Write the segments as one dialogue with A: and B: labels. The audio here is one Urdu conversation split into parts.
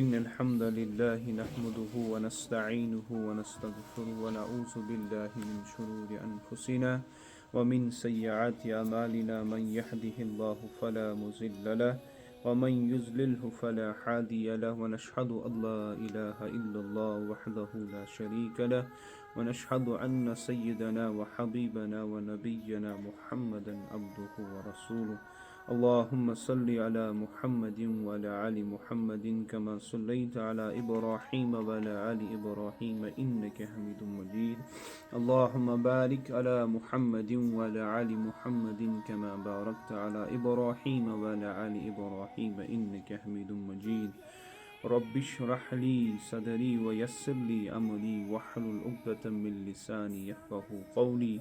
A: إن الحمد لله نحمده ونستعينه ونستغفره ونعوذ بالله من شرور أنفسنا ومن سيئات أعمالنا من يهده الله فلا مضل له ومن يضلله فلا هادي له ونشهد أن لا إله إلا الله وحده لا شريك له ونشهد أن سيدنا وحبيبنا ونبينا محمدا عبده ورسوله اللهم صل على محمد وعلى آل محمد كما صليت على إبراهيم وعلى آل إبراهيم إنك حميد مجيد اللهم بارك على محمد وعلى آل محمد كما باركت على إبراهيم وعلى آل إبراهيم إنك حميد مجيد رب اشرح لي صدري ويسر لي أمري واحلل عقدة من لساني يفقهوا قولي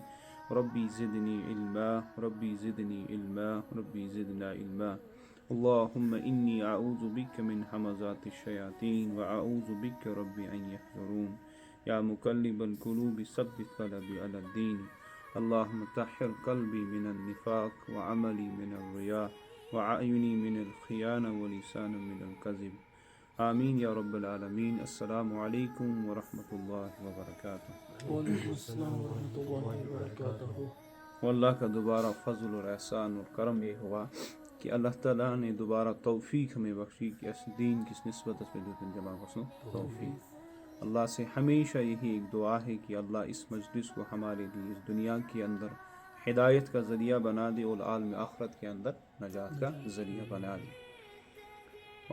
A: ربي زدني علما ربي زدني علما ربي زدنا علما اللهم إني أعوذ بك من همزات الشياطين وأعوذ بك ربي أن يحضرون يا مقلب القلوب ثبت قلبي على الدين اللهم طهر قلبي من النفاق وعملي من الرياء وعيني من الخيانة ولسان من الكذب آمین یا رب العالمین۔ السلام علیکم ورحمۃ اللہ وبرکاتہ۔
B: وعلیکم السلام ورحمۃ اللہ وبرکاتہ۔
A: واللہ کا دوبارہ فضل اور احسان اور کرم یہ ہوا کہ اللہ تعالیٰ نے دوبارہ توفیق ہمیں بخشی کہ اس دین کس نسبت اس میں جمع گسوں توفیق۔ اللہ سے ہمیشہ یہی ایک دعا ہے کہ اللہ اس مجلس کو ہمارے لیے اس دنیا کے اندر ہدایت کا ذریعہ بنا دے اور عالم آخرت کے اندر نجات کا ذریعہ بنا دے۔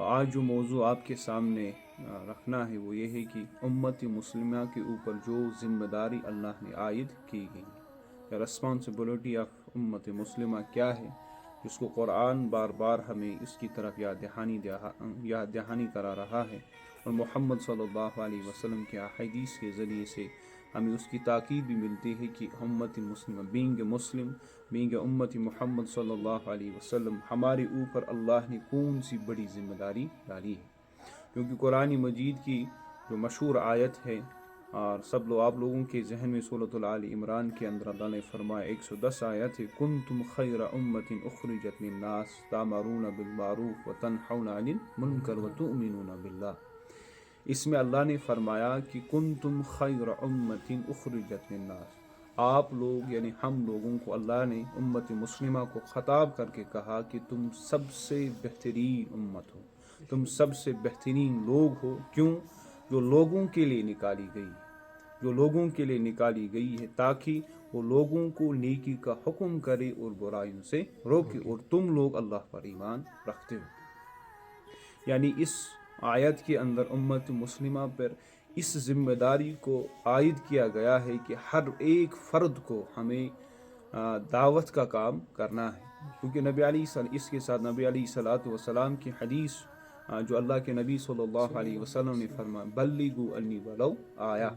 A: آج جو موضوع آپ کے سامنے رکھنا ہے وہ یہ ہے کہ امت مسلمہ کے اوپر جو ذمہ داری اللہ نے عائد کی گئی ہے، رسپانسبلٹی آف امت مسلمہ کیا ہے، جس کو قرآن بار بار ہمیں اس کی طرف یاد دہانی کرا رہا ہے، اور محمد صلی اللہ علیہ وسلم کے احادیث کے ذریعے سے ہمیں اس کی تاکید بھی ملتی ہے کہ امت مسلمہ بینگ مسلم بینگ امت محمد صلی اللہ علیہ وسلم ہمارے اوپر اللہ نے کون سی بڑی ذمہ داری ڈالی ہے۔ کیونکہ قرآن مجید کی جو مشہور آیت ہے اور سب آپ لوگوں کے ذہن میں سورۃ آل عمران کے اندر اللہ نے فرمایا 110 آیت ہے، کنتم خیر امت اخرجت للناس تامرون بالمعروف وتنہون عن المنکر وتؤمنون باللہ۔ اس میں اللہ نے فرمایا کہ کنتم خیر امت اخرجت للناس، آپ لوگ یعنی ہم لوگوں کو اللہ نے امت مسلمہ کو خطاب کر کے کہا کہ تم سب سے بہترین امت ہو، تم سب سے بہترین لوگ ہو۔ کیوں؟ جو لوگوں کے لیے نکالی گئی، جو لوگوں کے لیے نکالی گئی ہے تاکہ وہ لوگوں کو نیکی کا حکم کرے اور برائیوں سے روکے، اور تم لوگ اللہ پر ایمان رکھتے ہو۔ یعنی اس آیت کے اندر امت مسلمہ پر اس ذمہ داری کو عائد کیا گیا ہے کہ ہر ایک فرد کو ہمیں دعوت کا کام کرنا ہے، کیونکہ نبی علیہ اس کے ساتھ نبی علیہ الصلوۃ والسلام کی حدیث جو اللہ کے نبی صلی اللہ علیہ وسلم نے فرمایا بلغوا انی ولو آیا،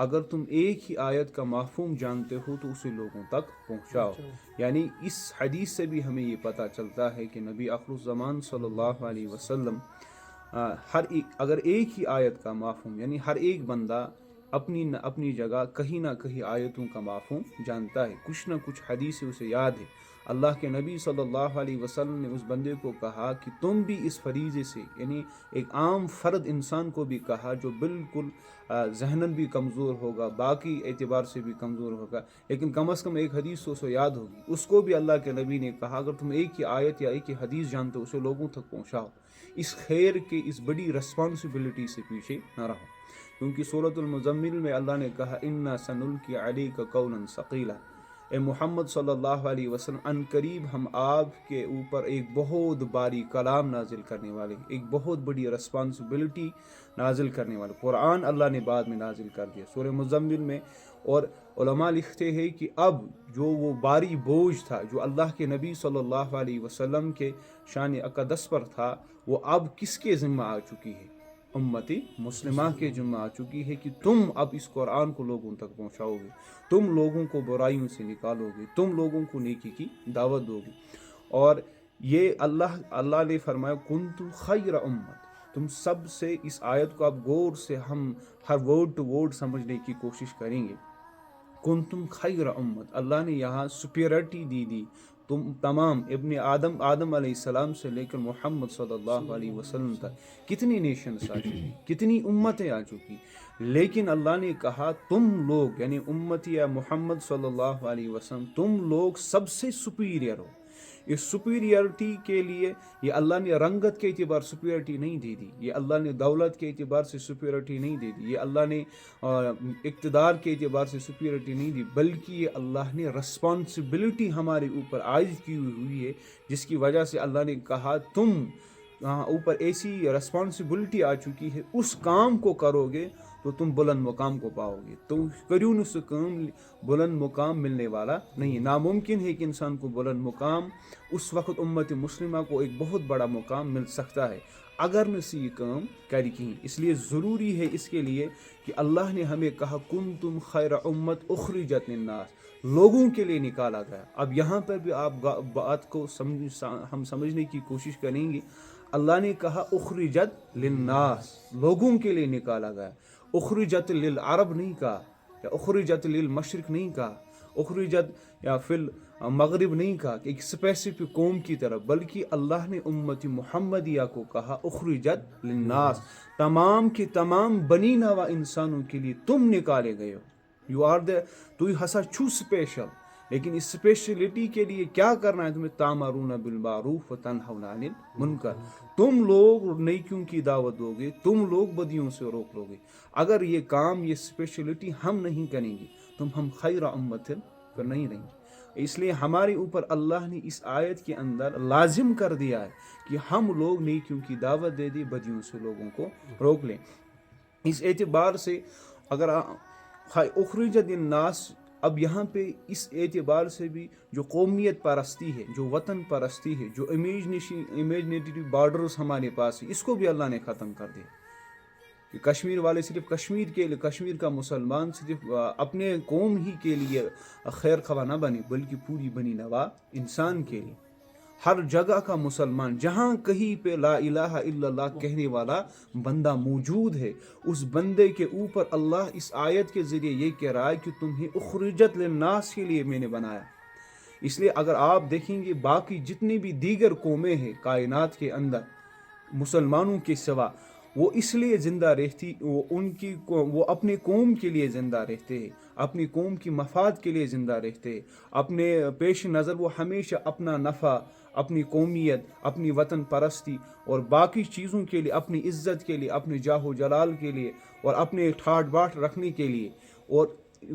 A: اگر تم ایک ہی آیت کا مفہوم جانتے ہو تو اسے لوگوں تک پہنچاؤ۔ یعنی اس حدیث سے بھی ہمیں یہ پتہ چلتا ہے کہ نبی آخر الزمان صلی اللہ علیہ وسلم اگر ایک ہی آیت کا مفہوم یعنی ہر ایک بندہ اپنی جگہ کہیں نہ کہیں آیتوں کا مفہوم جانتا ہے، کچھ نہ کچھ حدیث سے اسے یاد ہے۔ اللہ کے نبی صلی اللہ علیہ وسلم نے اس بندے کو کہا کہ تم بھی اس فریضے سے، یعنی ایک عام فرد انسان کو بھی کہا جو بالکل ذہناً بھی کمزور ہوگا، باقی اعتبار سے بھی کمزور ہوگا، لیکن کم از کم ایک حدیث تو اسے یاد ہوگی، اس کو بھی اللہ کے نبی نے کہا اگر تم ایک ہی آیت یا ایک ہی حدیث جانتے ہو اسے لوگوں تک پہنچاؤ، اس خیر کے اس بڑی رسپانسبلٹی سے پیچھے نہ رہو۔ کیونکہ سورۃ المزمل میں اللہ نے کہا انا سنلقی علیک قولا ثقیلا، اے محمد صلی اللہ علیہ وسلم ان قریب ہم آپ کے اوپر ایک بہت باری کلام نازل کرنے والے، ایک بہت بڑی رسپانسبلٹی نازل کرنے والے۔ قرآن اللہ نے بعد میں نازل کر دیا سورہ مزمل میں، اور علماء لکھتے ہیں کہ اب جو وہ باری بوجھ تھا جو اللہ کے نبی صلی اللہ علیہ وسلم کے شان اقدس پر تھا، وہ اب کس کے ذمہ آ چکی ہے؟ امتی مسلمہ کے ذمہ آ چکی ہے کہ تم اب اس قرآن کو لوگوں تک پہنچاؤ گے، تم لوگوں کو برائیوں سے نکالو گے، تم لوگوں کو نیکی کی دعوت دو گے۔ اور یہ اللہ نے فرمایا کنتم خیر امت، تم سب سے اس آیت کو اب غور سے ہم ہر ورڈ ٹو ورڈ سمجھنے کی کوشش کریں گے۔ کنتم خیر امت، اللہ نے یہاں سپیرٹی دی تم تمام ابن آدم علیہ السلام سے لے کر محمد صلی اللہ علیہ وسلم تک کتنی نیشنز آ چکی، کتنی امتیں آ چکی، لیکن اللہ نے کہا تم لوگ یعنی امت یا محمد صلی اللہ علیہ وسلم تم لوگ سب سے سپیریئر ہو۔ اس سپیریئرٹی کے لیے یہ اللہ نے رنگت کے اعتبار سپیریئرٹی نہیں دے دی، یہ اللہ نے دولت کے اعتبار سے سپیریئرٹی نہیں دے دی، یہ اللہ نے اقتدار کے اعتبار سے سپیریئرٹی نہیں دی، بلکہ یہ اللہ نے رسپانسبلٹی ہمارے اوپر عائد کی ہوئی ہے، جس کی وجہ سے اللہ نے کہا تم اوپر ایسی رسپانسبلٹی آ چکی ہے، اس کام کو کرو گے تو تم بلند مقام کو پاؤ گے، تو کریون سے کام بلند مقام ملنے والا نہیں۔ ناممکن ہے کہ انسان کو بلند مقام، اس وقت امت مسلمہ کو ایک بہت بڑا مقام مل سکتا ہے اگر نہ سے یہ کام کری کہیں۔ اس لیے ضروری ہے اس کے لیے کہ اللہ نے ہمیں کہا کنتم خیر امت اخرجت للناس، لوگوں کے لیے نکالا گیا۔ اب یہاں پر بھی آپ بات کو ہم سمجھنے کی کوشش کریں گے۔ اللہ نے کہا اخرجت للناس، لوگوں کے لیے نکالا گیا، اخرجت للعرب نہیں کہا، یا اخرجت للمشرق نہیں کہا، اخرجت یا فی المغرب نہیں کہا کہ ایک اسپیسیفک قوم کی طرف، بلکہ اللہ نے امت محمدیہ کو کہا اخرجت للناس، تمام کے تمام بنی نوا انسانوں کے لیے تم نکالے گئے ہو، یو آر دا، تو ہسا چھو اسپیشل، لیکن اس اسپیشلٹی کے لیے کیا کرنا ہے تمہیں؟ تامرون بالمعروف و تنہون عن المنکر، تم لوگ نیکیوں کی دعوت دو گے، تم لوگ بدیوں سے روک لو گے۔ اگر یہ کام، یہ اسپیشلٹی ہم نہیں کریں گے تو ہم خیر امت پر نہیں رہیں گے۔ اس لیے ہمارے اوپر اللہ نے اس آیت کے اندر لازم کر دیا ہے کہ ہم لوگ نیکیوں کی دعوت دے دیں، بدیوں سے لوگوں کو روک لیں۔ اس اعتبار سے اگر اخرجت الناس، اب یہاں پہ اس اعتبار سے بھی جو قومیت پرستی ہے، جو وطن پرستی ہے، جو امیجنیٹری بارڈرز ہمارے پاس ہے، اس کو بھی اللہ نے ختم کر دیا کہ کشمیر والے صرف کشمیر کے لیے، کشمیر کا مسلمان صرف اپنے قوم ہی کے لیے خیر خواہ نہ بنے، بلکہ پوری بنی نوا انسان کے لیے، ہر جگہ کا مسلمان، جہاں کہیں پہ لا الہ الا اللہ کہنے والا بندہ موجود ہے، اس بندے کے اوپر اللہ اس آیت کے ذریعے یہ کہہ رہا ہے کہ تمہیں اخرجت للناس کے لیے میں نے بنایا۔ اس لیے اگر آپ دیکھیں گے باقی جتنی بھی دیگر قومیں ہیں کائنات کے اندر مسلمانوں کے سوا، وہ اس لیے زندہ رہتی، وہ اپنے قوم کے لیے زندہ رہتے ہیں، اپنی قوم کی مفاد کے لیے زندہ رہتے ہیں، اپنے پیش نظر وہ ہمیشہ اپنا نفع، اپنی قومیت، اپنی وطن پرستی اور باقی چیزوں کے لیے، اپنی عزت کے لیے، اپنے جاہ و جلال کے لیے اور اپنے ٹھاٹ باٹ رکھنے کے لیے، اور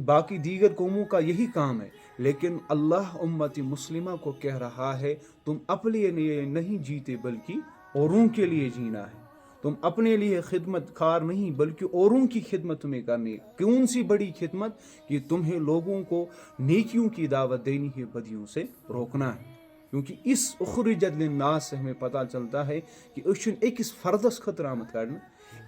A: باقی دیگر قوموں کا یہی کام ہے۔ لیکن اللہ امت مسلمہ کو کہہ رہا ہے تم اپنے لیے نہیں جیتے بلکہ اوروں کے لیے جینا ہے، تم اپنے لیے خدمت کار نہیں بلکہ اوروں کی خدمت تمہیں کرنی ہے۔ کون سی بڑی خدمت؟ کہ تمہیں لوگوں کو نیکیوں کی دعوت دینی ہے، بدیوں سے روکنا ہے۔ کیونکہ اس اخرجت للناس سے ہمیں پتہ چلتا ہے کہ ایکس فردس خطر آمد کرنا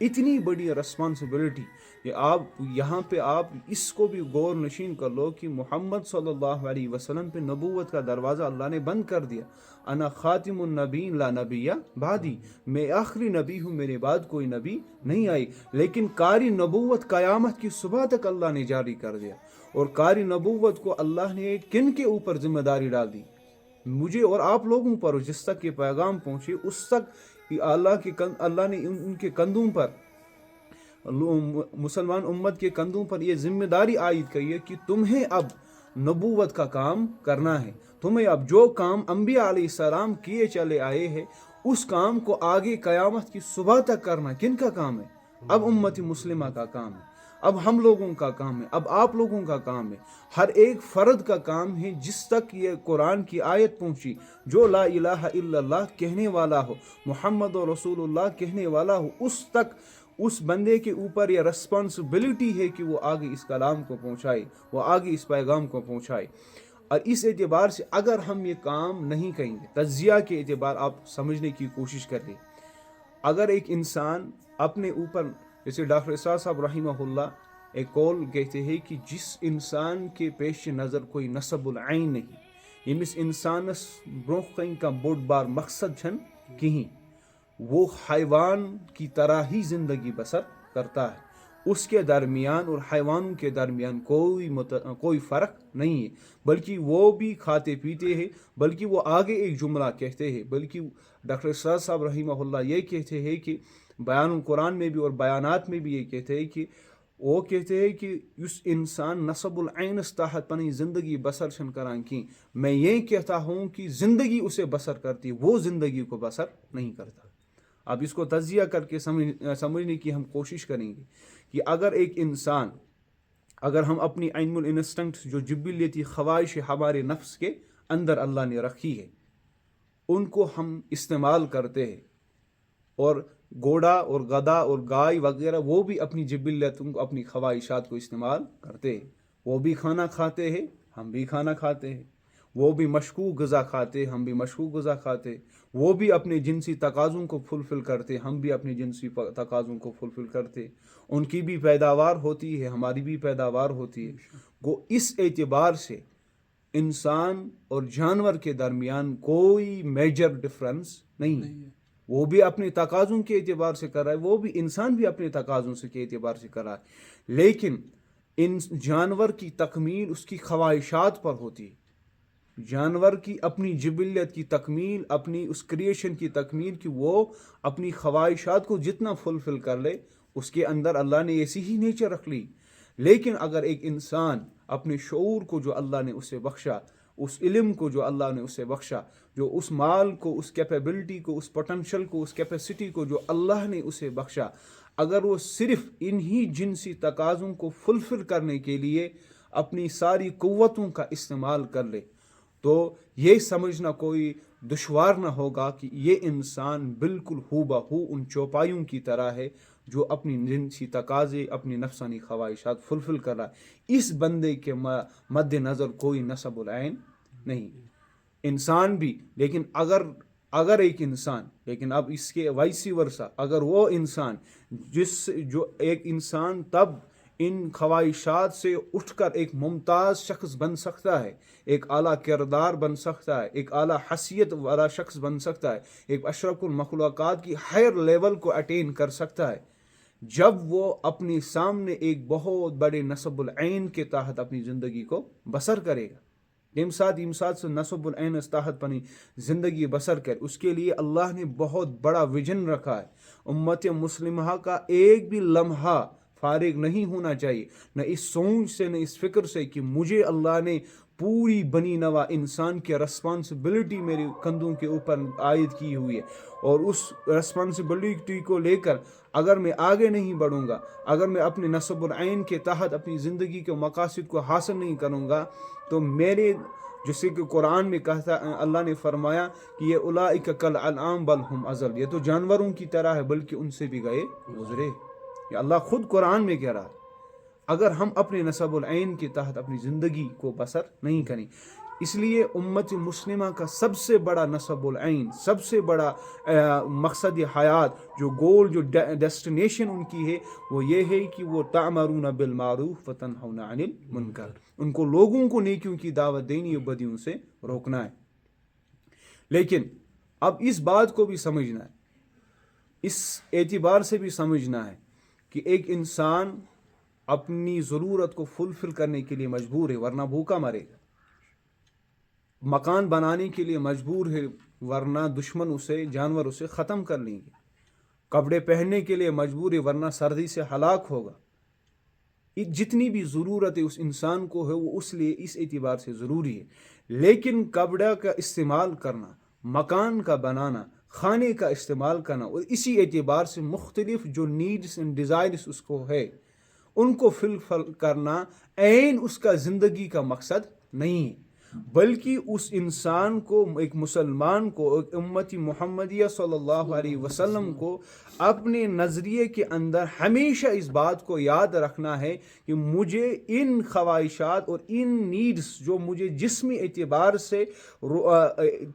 A: اتنی بڑی رسپانسبلٹی کہ آپ یہاں پہ آپ اس کو بھی غور نشین کر لو کہ محمد صلی اللہ علیہ وسلم پہ نبوت کا دروازہ اللہ نے بند کر دیا۔ انا خاتم النبیین لا نبی بعدی، میں آخری نبی ہوں، میرے بعد کوئی نبی نہیں آئی، لیکن کاری نبوت قیامت کی صبح تک اللہ نے جاری کر دیا۔ اور کاری نبوت کو اللہ نے کن کے اوپر ذمہ داری ڈال دی؟ مجھے اور آپ لوگوں پر، جس تک یہ پیغام پہنچے اس تک اللہ نے ان کے کندھوں پر، مسلمان امت کے کندھوں پر یہ ذمہ داری عائد کی ہے کہ تمہیں اب نبوت کا کام کرنا ہے، تمہیں اب جو کام انبیاء علیہ السلام کیے چلے آئے ہیں اس کام کو آگے قیامت کی صبح تک کرنا۔ کن کا کام ہے؟ اب امت مسلمہ کا کام ہے، اب ہم لوگوں کا کام ہے، اب آپ لوگوں کا کام ہے، ہر ایک فرد کا کام ہے جس تک یہ قرآن کی آیت پہنچی، جو لا الہ الا اللہ کہنے والا ہو، محمد رسول اللہ کہنے والا ہو، اس تک اس بندے کے اوپر یہ رسپانسبلٹی ہے کہ وہ آگے اس کلام کو پہنچائے، وہ آگے اس پیغام کو پہنچائے۔ اور اس اعتبار سے اگر ہم یہ کام نہیں کریں گے، تجزیہ کے اعتبار آپ سمجھنے کی کوشش کریں، اگر ایک انسان اپنے اوپر، جیسے ڈاکٹر اسرار صاحب رحمہ اللہ ایک قول کہتے ہیں کہ جس انسان کے پیش نظر کوئی نصب العین نہیں، یمس انسانس برونٛہہ کن کا بوڑ بار مقصد چھن کہیں، وہ حیوان کی طرح ہی زندگی بسر کرتا ہے، اس کے درمیان اور حیوانوں کے درمیان کوئی فرق نہیں ہے، بلکہ وہ بھی کھاتے پیتے ہیں، بلکہ وہ آگے ایک جملہ کہتے ہیں، بلکہ ڈاکٹر اسرار صاحب رحمہ اللہ یہ کہتے ہیں کہ بیان القرآن میں بھی اور بیانات میں بھی یہ کہتے ہیں کہ وہ کہتے ہیں کہ اس انسان نصب العینس تحت پنی زندگی بسر چھن کران کی، میں یہ کہتا ہوں کہ زندگی اسے بسر کرتی، وہ زندگی کو بسر نہیں کرتا۔ اب اس کو تجزیہ کر کے سمجھنے کی ہم کوشش کریں گے کہ اگر ایک انسان، اگر ہم اپنی علم الانسٹنکٹ جو جبلیتی خواہش ہمارے نفس کے اندر اللہ نے رکھی ہے ان کو ہم استعمال کرتے ہیں، اور گھوڑا اور گدھا اور گائے وغیرہ وہ بھی اپنی جبلیتوں کو، اپنی خواہشات کو استعمال کرتے ہیں، وہ بھی کھانا کھاتے ہیں، ہم بھی کھانا کھاتے ہیں، وہ بھی مشکوک غذا کھاتے، ہم بھی مشکوک غذا کھاتے، وہ بھی اپنے جنسی تقاضوں کو فلفل کرتے، ہم بھی اپنے جنسی تقاضوں کو فلفل کرتے، ان کی بھی پیداوار ہوتی ہے، ہماری بھی پیداوار ہوتی ہے۔ گو اس اعتبار سے انسان اور جانور کے درمیان کوئی میجر ڈفرنس نہیں ہے، وہ بھی اپنے تقاضوں کے اعتبار سے کر رہا ہے، وہ بھی انسان بھی اپنے تقاضوں سے کے اعتبار سے کر رہا ہے، لیکن ان جانور کی تکمیل اس کی خواہشات پر ہوتی ہے، جانور کی اپنی جبلیت کی تکمیل، اپنی اس کریشن کی تکمیل کہ وہ اپنی خواہشات کو جتنا فلفل کر لے، اس کے اندر اللہ نے ایسی ہی نیچر رکھ لی۔ لیکن اگر ایک انسان اپنے شعور کو جو اللہ نے اسے بخشا، اس علم کو جو اللہ نے اسے بخشا، جو اس مال کو، اس کیپیبلٹی کو، اس پوٹینشل کو، اس کیپیسٹی کو جو اللہ نے اسے بخشا، اگر وہ صرف انہی جنسی تقاضوں کو فلفل کرنے کے لیے اپنی ساری قوتوں کا استعمال کر لے، تو یہ سمجھنا کوئی دشوار نہ ہوگا کہ یہ انسان بالکل ہو بہو ان چوپایوں کی طرح ہے جو اپنی جنسی تقاضے، اپنی نفسانی خواہشات فلفل کر رہا ہے۔ اس بندے کے مد نظر کوئی نصب العین نہیں، انسان بھی۔ لیکن اگر ایک انسان، لیکن اب اس کے وائسی ورثہ، اگر وہ انسان جو ایک انسان تب ان خواہشات سے اٹھ کر ایک ممتاز شخص بن سکتا ہے، ایک اعلیٰ کردار بن سکتا ہے، ایک اعلیٰ حیثیت والا شخص بن سکتا ہے، ایک اشرف المخلوقات کی ہائر لیول کو اٹین کر سکتا ہے، جب وہ اپنے سامنے ایک بہت بڑے نصب العین کے تحت اپنی زندگی کو بسر کرے گا۔ یم ساتھ سے نصب العین اس تحت پنی زندگی بسر کر، اس کے لیے اللہ نے بہت بڑا ویژن رکھا ہے۔ امت مسلمہ کا ایک بھی لمحہ فارغ نہیں ہونا چاہیے، نہ اس سوچ سے، نہ اس فکر سے کہ مجھے اللہ نے پوری بنی نوا انسان کی رسپانسبلٹی میرے کندھوں کے اوپر عائد کی ہوئی ہے، اور اس رسپانسبلٹی کو لے کر اگر میں آگے نہیں بڑھوں گا، اگر میں اپنے نصب العین کے تحت اپنی زندگی کے مقاصد کو حاصل نہیں کروں گا، تو میرے، جسے کہ قرآن میں کہتا اللہ نے فرمایا کہ یہ اولئک کالانعام بل ہم اضل، یہ تو جانوروں کی طرح ہے بلکہ ان سے بھی گئے گزرے۔ یہ اللہ خود قرآن میں کہہ رہا ہے۔ اگر ہم اپنے نصب العین کے تحت اپنی زندگی کو بسر نہیں کریں، اس لیے امت مسلمہ کا سب سے بڑا نصب العین، سب سے بڑا مقصد حیات، جو گول، جو ڈیسٹینیشن ان کی ہے، وہ یہ ہے کہ وہ تأمرون بالمعروف وتنہون عن المنکر، ان کو لوگوں کو نیکیوں کی دعوت دینی اور بدیوں سے روکنا ہے۔ لیکن اب اس بات کو بھی سمجھنا ہے، اس اعتبار سے بھی سمجھنا ہے کہ ایک انسان اپنی ضرورت کو فلفل کرنے کے لیے مجبور ہے، ورنہ بھوکا مرے گا، مکان بنانے کے لیے مجبور ہے، ورنہ دشمن اسے، جانور اسے ختم کر لیں گے، کپڑے پہننے کے لیے مجبور ہے، ورنہ سردی سے ہلاک ہوگا۔ جتنی بھی ضرورت ہے اس انسان کو ہے، وہ اس لیے اس اعتبار سے ضروری ہے۔ لیکن کپڑا کا استعمال کرنا، مکان کا بنانا، کھانے کا استعمال کرنا، اور اسی اعتبار سے مختلف جو نیڈس اینڈ ڈیزائرز اس کو ہے ان کو فلفل کرنا عین اس کا زندگی کا مقصد نہیں ہے، بلکہ اس انسان کو، ایک مسلمان کو، ایک امتی محمدیہ صلی اللہ علیہ وسلم کو اپنے نظریے کے اندر ہمیشہ اس بات کو یاد رکھنا ہے کہ مجھے ان خواہشات اور ان نیڈس جو مجھے جسمی اعتبار سے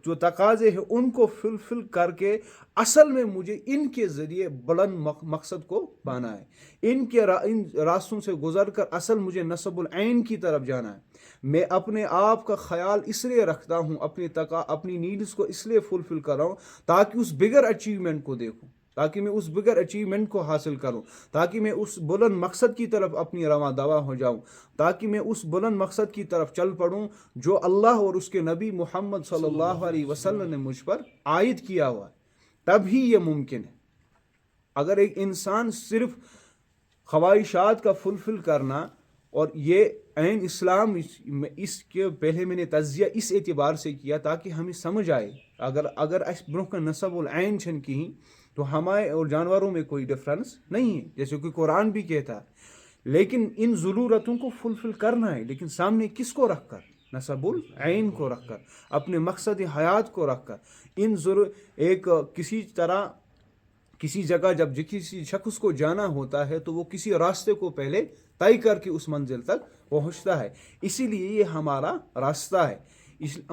A: جو تقاضے ہیں ان کو فلفل کر کے اصل میں مجھے ان کے ذریعے بلند مقصد کو پانا ہے، ان راستوں سے گزر کر اصل مجھے نصب العین کی طرف جانا ہے۔ میں اپنے آپ کا خیال اس لیے رکھتا ہوں، اپنی نیڈس کو اس لیے فلفل کر رہا ہوں تاکہ اس بگر اچیومنٹ کو دیکھوں، تاکہ میں اس بگر اچیومنٹ کو حاصل کروں، تاکہ میں اس بلند مقصد کی طرف اپنی رواں دوا ہو جاؤں، تاکہ میں اس بلند مقصد کی طرف چل پڑوں جو اللہ اور اس کے نبی محمد صلی اللہ علیہ وسلم نے مجھ پر عائد کیا ہوا ہے، تب ہی یہ ممکن ہے۔ اگر ایک انسان صرف خواہشات کا فلفل کرنا، اور یہ عین اسلام اس کے پہلے میں نے تجزیہ اس اعتبار سے کیا تاکہ ہمیں سمجھ آئے، اگر اس برونہ کا نصب العین چھن کہیں تو ہمارے اور جانوروں میں کوئی ڈفرنس نہیں ہے، جیسے کہ قرآن بھی کہتا ہے، لیکن ان ضرورتوں کو فلفل کرنا ہے، لیکن سامنے کس کو رکھ کر؟ نصب العین کو رکھ کر، اپنے مقصد حیات کو رکھ کر، ایک کسی جگہ جب کسی شخص کو جانا ہوتا ہے تو وہ کسی راستے کو پہلے طے کر کے اس منزل تک پہنچتا ہے، اسی لیے یہ ہمارا راستہ ہے۔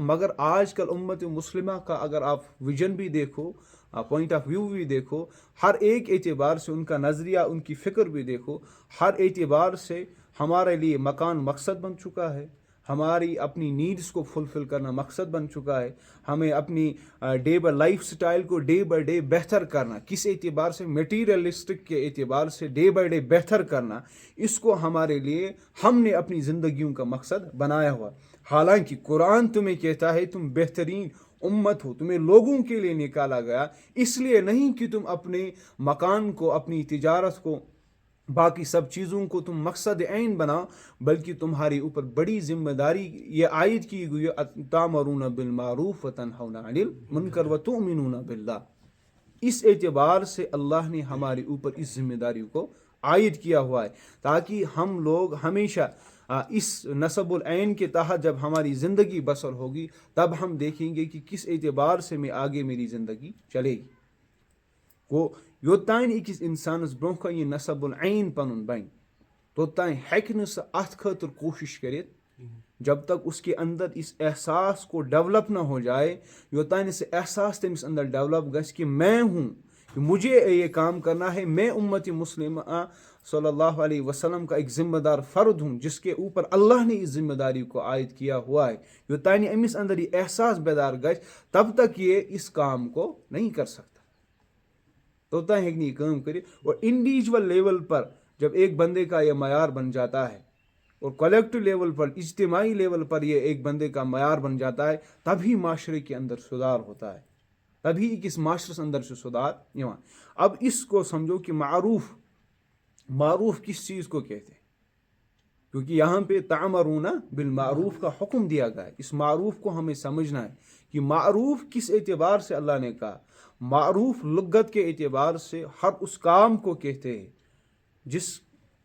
A: مگر آج کل امت مسلمہ کا اگر آپ ویژن بھی دیکھو، پوائنٹ آف ویو بھی دیکھو، ہر ایک اعتبار سے ان کا نظریہ، ان کی فکر بھی دیکھو، ہر اعتبار سے ہمارے لیے مکان مقصد بن چکا ہے، ہماری اپنی نیڈس کو فلفل کرنا مقصد بن چکا ہے، ہمیں اپنی ڈے بائی لائف سٹائل کو ڈے بائی ڈے بہتر کرنا، کس اعتبار سے؟ میٹیریلسٹک کے اعتبار سے ڈے بائی ڈے بہتر کرنا، اس کو ہمارے لیے ہم نے اپنی زندگیوں کا مقصد بنایا ہوا۔ حالانکہ قرآن تمہیں کہتا ہے تم بہترین امت ہو، تمہیں لوگوں کے لیے نکالا گیا، اس لیے نہیں کہ تم اپنے مکان کو، اپنی تجارت کو، باقی سب چیزوں کو تم مقصد عین بناؤ، بلکہ تمہاری اوپر بڑی ذمہ داری یہ عائد کی گئی ہے، تامرون بالمعروف وتنہون عن المنکر وتؤمنون باللہ۔ اس اعتبار سے اللہ نے ہمارے اوپر اس ذمہ داری کو عائد کیا ہوا ہے، تاکہ ہم لوگ ہمیشہ اس نصب العین کے تحت جب ہماری زندگی بسر ہوگی تب ہم دیکھیں گے کہ کس اعتبار سے میں آگے میری زندگی چلے گی۔ گو یوتان أکِس انسانس برونٛہہ کن یہ نصب العین پنن بن توتان ہیٚکہِ نہٕ سُہ اتھ خاطر کوشش کرت جب تک اس کے اندر اس احساس کو ڈیولپ نہ ہو جائے، یوتان اس احساس تمس اندر ڈیولپ گژھِ کہ میں ہوں، کہ مجھے یہ کام کرنا ہے، میں امت مسلمہ صلی اللہ علیہ وسلم کا ایک ذمہ دار فرد ہوں جس کے اوپر اللہ نے اس ذمہ داری کو عائد کیا ہوا ہے، یوتان امس اندر یہ احساس بیدار گژھِ تب تک یہ اس کام کو نہیں کر سکتا، توتان ہیٚکہِ نہٕ یہ کام کرے۔ اور انڈیویجول لیول پر جب ایک بندے کا یہ معیار بن جاتا ہے اور کولیکٹو لیول پر، اجتماعی لیول پر یہ ایک بندے کا معیار بن جاتا ہے، تبھی معاشرے کے اندر سدھار ہوتا ہے، تبھی کس معاشرے اندر سے سدھار یوان۔ اب اس کو سمجھو کہ معروف کس چیز کو کہتے ہیں، کیونکہ یہاں پہ تعمرون بالمعروف کا حکم دیا گیا ہے، اس معروف کو ہمیں سمجھنا ہے کہ معروف کس اعتبار سے اللہ نے کہا۔ معروف لغت کے اعتبار سے ہر اس کام کو کہتے ہیں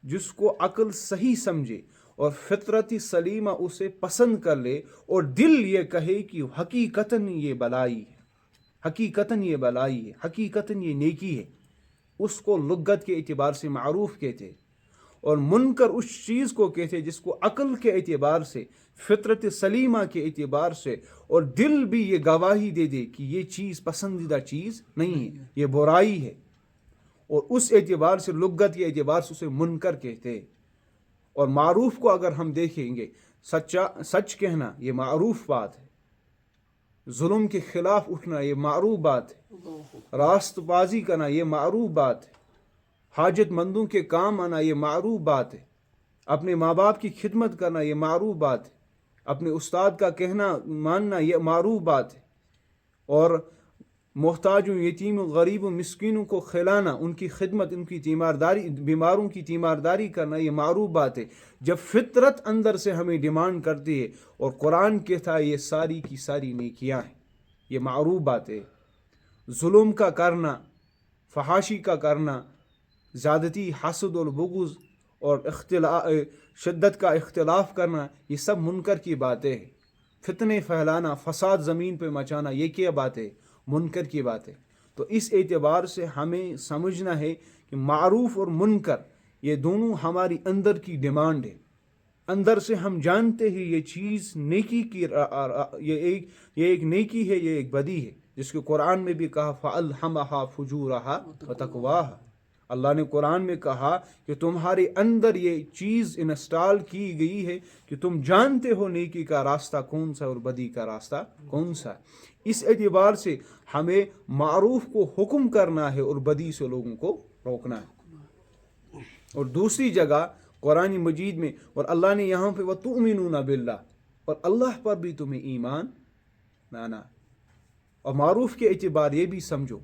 A: جس کو عقل صحیح سمجھے اور فطرتی سلیمہ اسے پسند کر لے اور دل یہ کہے کہ حقیقتاً یہ بلائی ہے، حقیقتاً یہ بلائی ہے، حقیقتاً یہ نیکی ہے، اس کو لغت کے اعتبار سے معروف کہتے۔ اور منکر اس چیز کو کہتے جس کو عقل کے اعتبار سے، فطرت سلیمہ کے اعتبار سے اور دل بھی یہ گواہی دے دے کہ یہ چیز پسندیدہ چیز نہیں ہے، یہ برائی ہے، اور اس اعتبار سے لغت کے اعتبار سے اسے منکر کہتے۔ اور معروف کو اگر ہم دیکھیں گے، سچ کہنا یہ معروف بات ہے، ظلم کے خلاف اٹھنا یہ معروف بات ہے، راست بازی کرنا یہ معروف بات ہے، حاجت مندوں کے کام آنا یہ معروف بات ہے، اپنے ماں باپ کی خدمت کرنا یہ معروف بات ہے، اپنے استاد کا کہنا ماننا یہ معروف بات ہے، اور محتاجوں، یتیم، غریب و مسکینوں کو کھلانا، ان کی خدمت، ان کی تیمارداری، بیماروں کی تیمارداری کرنا یہ معروف بات ہے۔ جب فطرت اندر سے ہمیں ڈیمانڈ کرتی ہے اور قرآن کہتا ہے یہ ساری کی ساری نیکیاں ہیں، یہ معروف بات ہے۔ ظلم کا کرنا، فحاشی کا کرنا، زیادتی، حسد اور بغض اور شدت کا اختلاف کرنا، یہ سب منکر کی باتیں ہیں۔ فتنے پھیلانا، فساد زمین پہ مچانا، یہ کیا بات ہے؟ منکر کی بات ہے۔ تو اس اعتبار سے ہمیں سمجھنا ہے کہ معروف اور منکر یہ دونوں ہماری اندر کی ڈیمانڈ ہے، اندر سے ہم جانتے ہیں یہ چیز نیکی کی، یہ ایک نیکی ہے، یہ ایک بدی ہے، جس کو قرآن میں بھی کہا فَأَلْهَمَهَا فُجُورَهَا وَتَقْوَاهَا، اللہ نے قرآن میں کہا کہ تمہارے اندر یہ چیز انسٹال کی گئی ہے کہ تم جانتے ہو نیکی کا راستہ کون سا اور بدی کا راستہ کون سا. اس اعتبار سے ہمیں معروف کو حکم کرنا ہے اور بدی سے لوگوں کو روکنا ہے. اور دوسری جگہ قرآن مجید میں اور اللہ نے یہاں پہ وَتُؤْمِنُونَ بِاللَّهِ اور اللہ پر بھی تمہیں ایمان لانا. اور معروف کے اعتبار یہ بھی سمجھو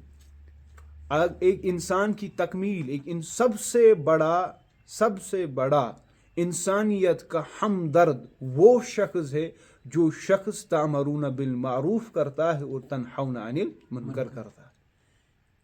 A: ایک انسان کی تکمیل سب سے بڑا انسانیت کا ہمدرد وہ شخص ہے جو شخص تأمرون بالمعروف کرتا ہے اور تنہون عن المنکر کرتا ہے.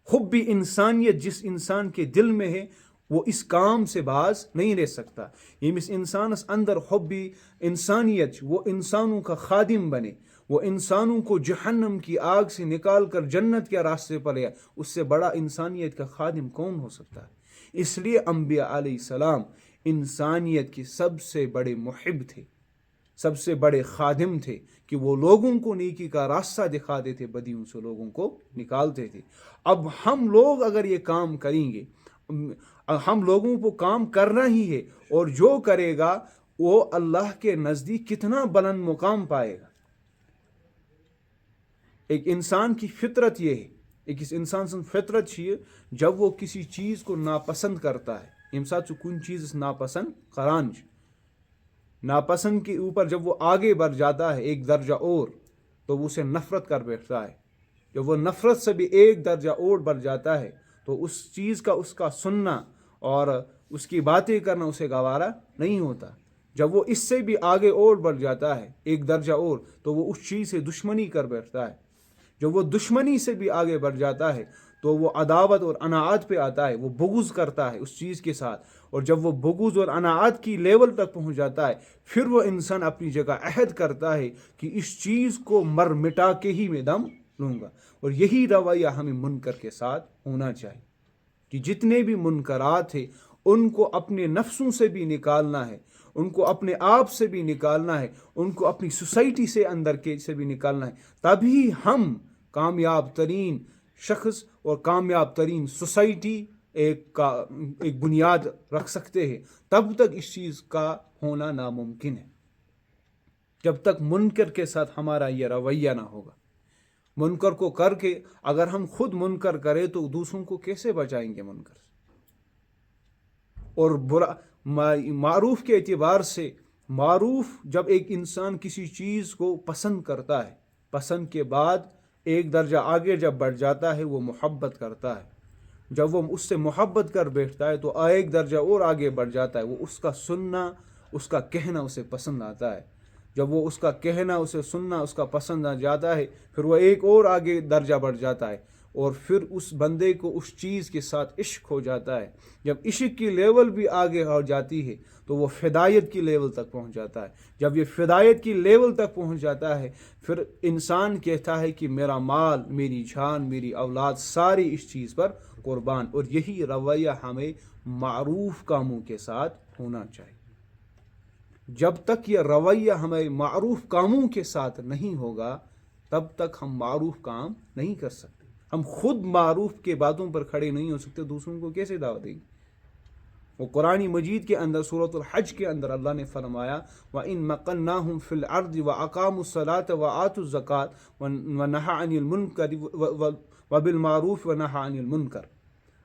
A: حب انسانیت جس انسان کے دل میں ہے وہ اس کام سے باز نہیں رہ سکتا. یمس انسانس اندر حب انسانیت وہ انسانوں کا خادم بنے، وہ انسانوں کو جہنم کی آگ سے نکال کر جنت کے راستے پر لے، اس سے بڑا انسانیت کا خادم کون ہو سکتا ہے؟ اس لیے انبیاء علیہ السلام انسانیت کے سب سے بڑے محب تھے، سب سے بڑے خادم تھے کہ وہ لوگوں کو نیکی کا راستہ دکھاتے تھے، بدیوں سے لوگوں کو نکالتے تھے. اب ہم لوگ اگر یہ کام کریں گے، ہم لوگوں کو کام کرنا ہی ہے، اور جو کرے گا وہ اللہ کے نزدیک کتنا بلند مقام پائے گا. ایک انسان کی فطرت یہ ہے، ایک انسان سن فطرت یہ جب وہ کسی چیز کو ناپسند کرتا ہے، یم ساتھ سے کن چیز ناپسند قرآن ناپسند کے اوپر جب وہ آگے بڑھ جاتا ہے ایک درجہ اور، تو وہ اسے نفرت کر بیٹھتا ہے. جب وہ نفرت سے بھی ایک درجہ اور بڑھ جاتا ہے تو اس چیز کا اس کا سننا اور اس کی باتیں کرنا اسے گوارا نہیں ہوتا. جب وہ اس سے بھی آگے اور بڑھ جاتا ہے ایک درجہ اور، تو وہ اس چیز سے دشمنی کر بیٹھتا ہے. جب وہ دشمنی سے بھی آگے بڑھ جاتا ہے تو وہ عداوت اور عناعت پہ آتا ہے، وہ بغض کرتا ہے اس چیز کے ساتھ. اور جب وہ بغض اور عناعت کی لیول تک پہنچ جاتا ہے، پھر وہ انسان اپنی جگہ عہد کرتا ہے کہ اس چیز کو مر مٹا کے ہی میں دم لوں گا. اور یہی رویہ ہمیں منکر کے ساتھ ہونا چاہیے کہ جتنے بھی منکرات ہیں ان کو اپنے نفسوں سے بھی نکالنا ہے، ان کو اپنے آپ سے بھی نکالنا ہے، ان کو اپنی سوسائٹی سے اندر کے سے بھی نکالنا ہے. تبھی ہم کامیاب ترین شخص اور کامیاب ترین سوسائٹی ایک بنیاد رکھ سکتے ہیں. تب تک اس چیز کا ہونا ناممکن ہے جب تک منکر کے ساتھ ہمارا یہ رویہ نہ ہوگا. منکر کو کر کے اگر ہم خود منکر کریں تو دوسروں کو کیسے بچائیں گے منکر سے؟ اور برا معروف کے اعتبار سے معروف جب ایک انسان کسی چیز کو پسند کرتا ہے، پسند کے بعد ایک درجہ آگے جب بڑھ جاتا ہے وہ محبت کرتا ہے. جب وہ اس سے محبت کر بیٹھتا ہے تو ایک درجہ اور آگے بڑھ جاتا ہے، وہ اس کا سننا اس کا کہنا اسے پسند آتا ہے. جب وہ اس کا کہنا اسے سننا اس کا پسند آ جاتا ہے، پھر وہ ایک اور آگے درجہ بڑھ جاتا ہے، اور پھر اس بندے کو اس چیز کے ساتھ عشق ہو جاتا ہے. جب عشق کی لیول بھی آگے ہو جاتی ہے تو وہ فدائیت کی لیول تک پہنچ جاتا ہے. جب یہ فدائیت کی لیول تک پہنچ جاتا ہے پھر انسان کہتا ہے کہ میرا مال، میری جان، میری اولاد ساری اس چیز پر قربان. اور یہی رویہ ہمیں معروف کاموں کے ساتھ ہونا چاہیے. جب تک یہ رویہ ہمیں معروف کاموں کے ساتھ نہیں ہوگا تب تک ہم معروف کام نہیں کر سکتے. ہم خود معروف کے باتوں پر کھڑے نہیں ہو سکتے، دوسروں کو کیسے دعوت دیں گے؟ وہ قرآن مجید کے اندر سورۃ الحج کے اندر اللہ نے فرمایا وَإِن مَّقَّنَّاهُمْ فِي الْأَرْضِ وَأَقَامُوا الصَّلَاةَ وَآتُوا الزَّكَاةَ وَنَهَوْا عَنِ الْمُنكَرِ وَبِالْمَعْرُوفِ وَنَهَوْا عَنِ الْمُنكَرِ.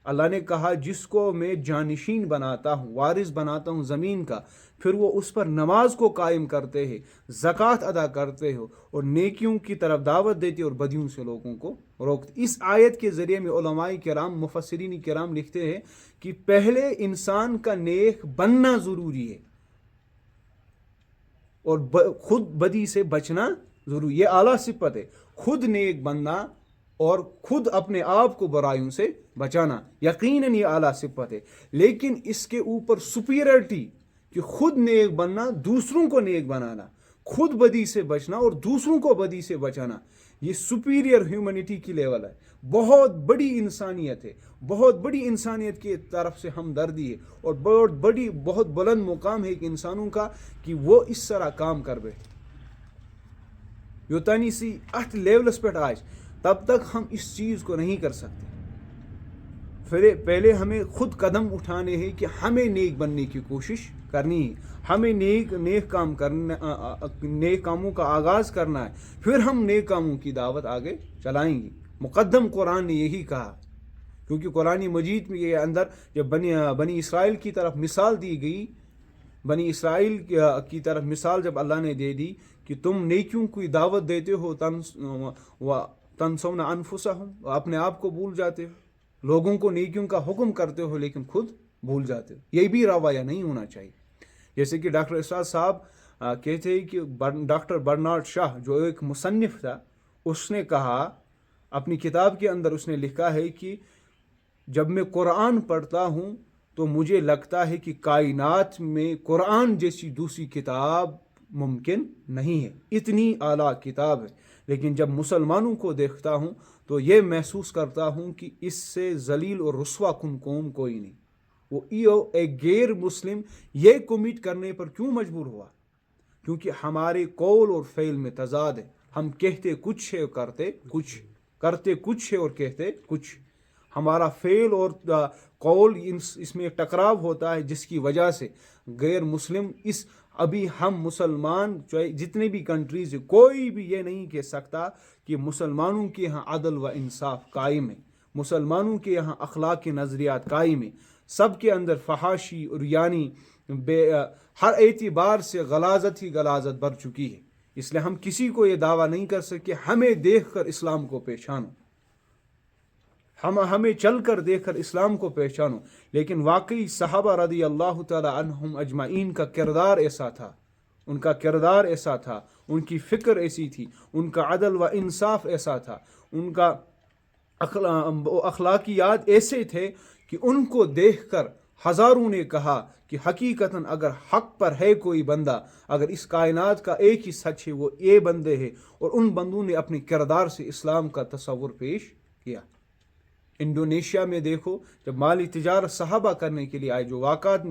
A: اللہ نے کہا جس کو میں جانشین بناتا ہوں، وارث بناتا ہوں زمین کا، پھر وہ اس پر نماز کو قائم کرتے ہیں، زکوٰۃ ادا کرتے ہو اور نیکیوں کی طرف دعوت دیتے اور بدیوں سے لوگوں کو روکتے. اس آیت کے ذریعے میں علماء کرام، مفسرین کرام لکھتے ہیں کہ پہلے انسان کا نیک بننا ضروری ہے اور خود بدی سے بچنا ضروری. یہ اعلیٰ صفت ہے، خود نیک بننا اور خود اپنے آپ کو برائیوں سے بچانا. یقیناً یہ اعلیٰ صفت ہے، لیکن اس کے اوپر سپیریئرٹی کہ خود نیک بننا، دوسروں کو نیک بنانا، خود بدی سے بچنا اور دوسروں کو بدی سے بچانا، یہ سپیریئر ہیومنٹی کی لیول ہے. بہت بڑی انسانیت ہے، بہت بڑی انسانیت کی طرف سے ہمدردی ہے اور بہت بلند مقام ہے ایک انسانوں کا کہ وہ اس طرح کام کر بیٹھے. یوتانی سی ات لیولس پہ آج تب تک ہم اس چیز کو نہیں کر سکتے. پہلے ہمیں خود قدم اٹھانے ہیں کہ ہمیں نیک بننے کی کوشش کرنی ہے، ہمیں نیک کام کرنا، نیک کاموں کا آغاز کرنا ہے، پھر ہم نیک کاموں کی دعوت آگے چلائیں گے۔ مقدم قرآن نے یہی کہا، کیونکہ قرآن مجید میں یہ اندر جب بنی اسرائیل کی طرف مثال دی گئی، بنی اسرائیل کی طرف مثال جب اللہ نے دے دی کہ تم نیکیوں کی دعوت دیتے ہو تنسون انفسہم، اپنے آپ کو بھول جاتے ہو، لوگوں کو نیکیوں کا حکم کرتے ہو لیکن خود بھول جاتے ہو، یہ بھی رویہ نہیں ہونا چاہیے۔ جیسے کہ ڈاکٹر اسرار صاحب کہتے ہیں کہ ڈاکٹر برنارڈ شاہ جو ایک مصنف تھا، اس نے کہا اپنی کتاب کے اندر، اس نے لکھا ہے کہ جب میں قرآن پڑھتا ہوں تو مجھے لگتا ہے کہ کائنات میں قرآن جیسی دوسری کتاب ممکن نہیں ہے، اتنی اعلیٰ کتاب ہے، لیکن جب مسلمانوں کو دیکھتا ہوں تو یہ محسوس کرتا ہوں کہ اس سے ذلیل اور رسوا کن قوم کوئی نہیں۔ وہ ایک غیر مسلم یہ کمٹ کرنے پر کیوں مجبور ہوا؟ کیونکہ ہمارے قول اور فعل میں تضاد ہے، ہم کہتے کچھ ہے اور کرتے کچھ ہے اور کہتے کچھ۔ ہمارا فعل اور قول اس میں ٹکراؤ ہوتا ہے، جس کی وجہ سے غیر مسلم ابھی ہم مسلمان جتنے بھی کنٹریز ہیں، کوئی بھی یہ نہیں کہہ سکتا کہ مسلمانوں کے یہاں عدل و انصاف قائم ہے، مسلمانوں کے یہاں اخلاق کے نظریات قائم ہیں۔ سب کے اندر فحاشی اور یعنی ہر اعتبار سے غلاظت ہی غلاظت بڑھ چکی ہے۔ اس لیے ہم کسی کو یہ دعویٰ نہیں کر سکتے ہمیں دیکھ کر اسلام کو پہچانو، ہمیں چل کر دیکھ کر اسلام کو پہچانو۔ لیکن واقعی صحابہ رضی اللہ تعالی عنہم اجمعین کا کردار ایسا تھا، ان کا کردار ایسا تھا، ان کی فکر ایسی تھی، ان کا عدل و انصاف ایسا تھا، ان کا اخلاقیات ایسے تھے کہ ان کو دیکھ کر ہزاروں نے کہا کہ حقیقتاً اگر حق پر ہے کوئی بندہ، اگر اس کائنات کا ایک ہی سچ ہے وہ یہ بندے ہیں، اور ان بندوں نے اپنے کردار سے اسلام کا تصور پیش کیا۔ انڈونیشیا میں دیکھو، جب مالی تجارت صحابہ کرنے کے لیے آئے، جو واقعات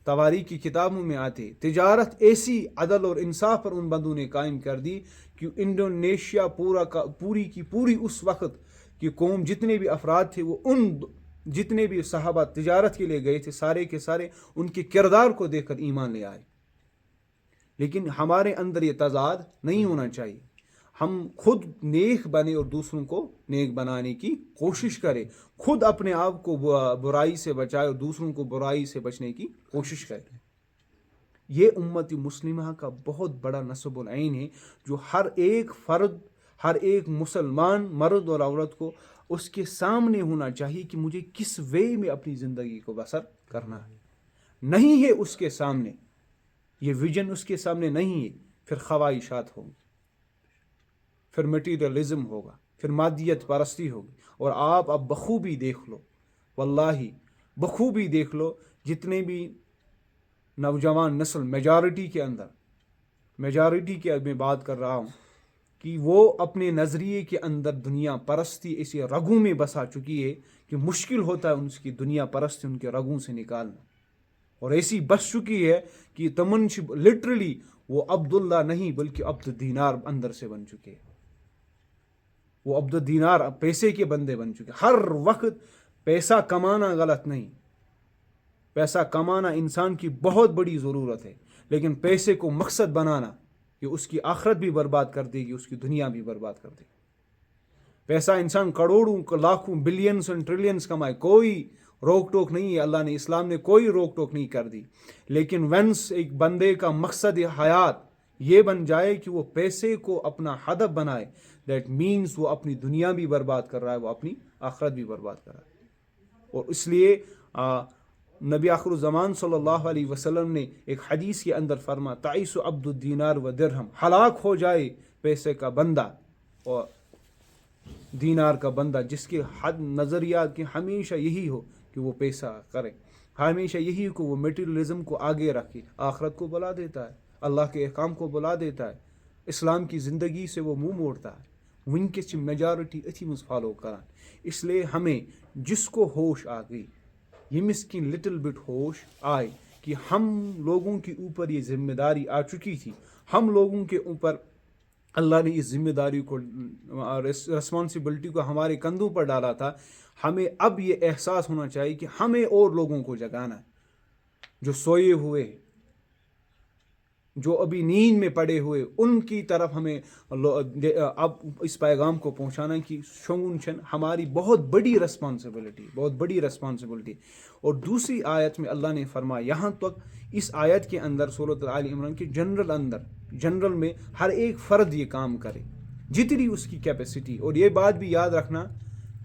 A: تواریخ کی کتابوں میں آتے، تجارت ایسی عدل اور انصاف پر ان بندوں نے قائم کر دی کہ انڈونیشیا پوری کی پوری اس وقت کی قوم، جتنے بھی افراد تھے، وہ ان جتنے بھی صحابہ تجارت کے لیے گئے تھے، سارے کے سارے ان کے کردار کو دیکھ کر ایمان لے آئے۔ لیکن ہمارے اندر یہ تضاد نہیں ہونا چاہیے، ہم خود نیک بنے اور دوسروں کو نیک بنانے کی کوشش کریں، خود اپنے آپ کو برائی سے بچائے اور دوسروں کو برائی سے بچنے کی کوشش کریں۔ یہ امت مسلمہ کا بہت بڑا نصب العین ہے، جو ہر ایک فرد، ہر ایک مسلمان مرد اور عورت کو اس کے سامنے ہونا چاہیے کہ مجھے کس وے میں اپنی زندگی کو بسر کرنا ہے۔ نہیں ہے اس کے سامنے، یہ ویژن اس کے سامنے نہیں ہے، پھر خواہشات ہوں گی، پھر مٹیریلزم ہوگا، پھر مادیت پرستی ہوگی۔ اور آپ اب بخوبی دیکھ لو، واللہ بخوبی دیکھ لو، جتنے بھی نوجوان نسل میجارٹی کے میں بات کر رہا ہوں، کہ وہ اپنے نظریے کے اندر دنیا پرستی ایسی رگوں میں بسا چکی ہے کہ مشکل ہوتا ہے اس کی دنیا پرستی ان کے رگوں سے نکالنا، اور ایسی بس چکی ہے کہ تمنشب لٹرلی وہ عبداللہ نہیں بلکہ عبد دینار اندر سے بن چکے ہیں، وہ عبد دینار پیسے کے بندے بن چکے۔ ہر وقت پیسہ کمانا غلط نہیں، پیسہ کمانا انسان کی بہت بڑی ضرورت ہے، لیکن پیسے کو مقصد بنانا کہ اس کی آخرت بھی برباد کر دے گی، اس کی دنیا بھی برباد کر دے گی۔ پیسہ انسان کروڑوں لاکھوں بلینز اور ٹریلینز کمائے، کوئی روک ٹوک نہیں ہے، اللہ نے اسلام نے کوئی روک ٹوک نہیں کر دی، لیکن ونس ایک بندے کا مقصد حیات یہ بن جائے کہ وہ پیسے کو اپنا ہدف بنائے، دیٹ مینز وہ اپنی دنیا بھی برباد کر رہا ہے، وہ اپنی آخرت بھی برباد کر رہا ہے۔ اور اس لیے نبی آخر الزمان صلی اللہ علیہ وسلم نے ایک حدیث کے اندر فرما، تعیس عبد الدینار و درہم، ہلاک ہو جائے پیسے کا بندہ اور دینار کا بندہ، جس کے حد نظریات کی ہمیشہ یہی ہو کہ وہ پیسہ کرے، ہمیشہ یہی کو وہ میٹیریلزم کو آگے رکھے، آخرت کو بلا دیتا ہے، اللہ کے احکام کو بلا دیتا ہے، اسلام کی زندگی سے وہ منہ موڑتا ہے۔ ونکس چھ میجارٹی اتھی مز فالو کران، اس لیے ہمیں جس کو ہوش آ گئی، یمس کی لٹل بٹ ہوش آئے کہ ہم لوگوں کے اوپر یہ ذمہ داری آ چکی تھی، ہم لوگوں کے اوپر اللہ نے اس ذمہ داری کو، رسپانسبلٹی کو ہمارے کندھوں پر ڈالا تھا، ہمیں اب یہ احساس ہونا چاہیے کہ ہمیں اور لوگوں کو جگانا ہے، جو سوئے ہوئے، جو ابھی نیند میں پڑے ہوئے، ان کی طرف ہمیں اب اس پیغام کو پہنچانا کہ شونگن چھن ہماری بہت بڑی رسپانسبلٹی۔ اور دوسری آیت میں اللہ نے فرمایا، یہاں تک اس آیت کے اندر سورۃ آل عمران کے جنرل میں ہر ایک فرد یہ کام کرے جتنی اس کی کیپیسٹی۔ اور یہ بات بھی یاد رکھنا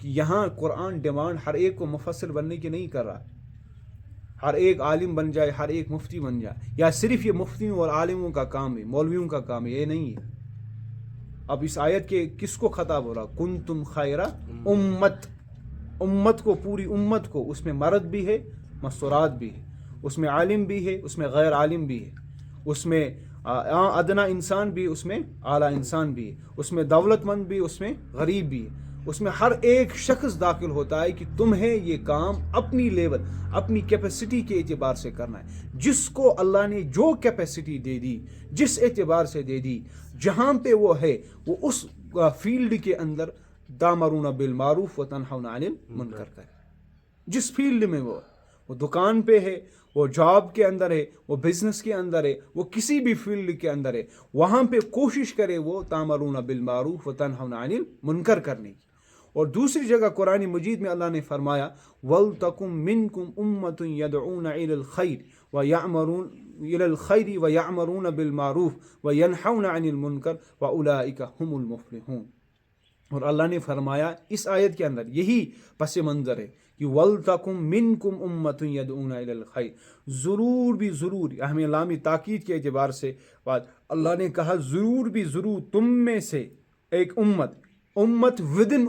A: کہ یہاں قرآن ڈیمانڈ ہر ایک کو مفسر بننے کی نہیں کر رہا، ہر ایک عالم بن جائے، ہر ایک مفتی بن جائے، یا صرف یہ مفتیوں اور عالموں کا کام ہے، مولویوں کا کام ہے، یہ نہیں ہے۔ اب اس آیت کے کس کو خطاب ہو رہا؟ کنتم خیر امت کو، پوری امت کو، اس میں مرد بھی ہے، مستورات بھی ہے، اس میں عالم بھی ہے، اس میں غیر عالم بھی ہے، اس میں ادنا انسان بھی، اس میں اعلیٰ انسان بھی ہے، اس میں دولت مند بھی، اس میں غریب بھی ہے، اس میں ہر ایک شخص داخل ہوتا ہے کہ تمہیں یہ کام اپنی لیول، اپنی کیپیسٹی کے اعتبار سے کرنا ہے۔ جس کو اللہ نے جو کیپیسٹی دے دی، جس اعتبار سے دے دی، جہاں پہ وہ ہے، وہ اس فیلڈ کے اندر تامرون بالمعروف و تنہون عن المنکر کرے۔ جس فیلڈ میں وہ دکان پہ ہے، وہ جاب کے اندر ہے، وہ بزنس کے اندر ہے، وہ کسی بھی فیلڈ کے اندر ہے، وہاں پہ کوشش کرے وہ تامرون بالمعروف و تنہون عن المنکر کرنے کی۔ اور دوسری جگہ قرآن مجید میں اللہ نے فرمایا وَلْتَكُمْ مِنْكُمْ أُمَّةٌ يَدْعُونَ إِلَى الْخَيْرِ وَيَعْمَرُونَ بِالْمَعْرُوفِ وَيَنْهَوْنَ عَنِ الْمُنْكَرِ وَأُولَٰئِكَ هُمُ الْمُفْلِحُونَ۔ اور اللہ نے فرمایا اس آیت کے اندر یہی پس منظر ہے کہ وَلْتَكُمْ مِنْكُمْ أُمَّةٌ يَدْعُونَ إِلَى الْخَيْرِ، ضرور بھی ضرور، ہمیں لامی تاکید کے اعتبار سے بات اللہ نے کہا، ضرور بھی ضرور تم میں سے ایک امت ودن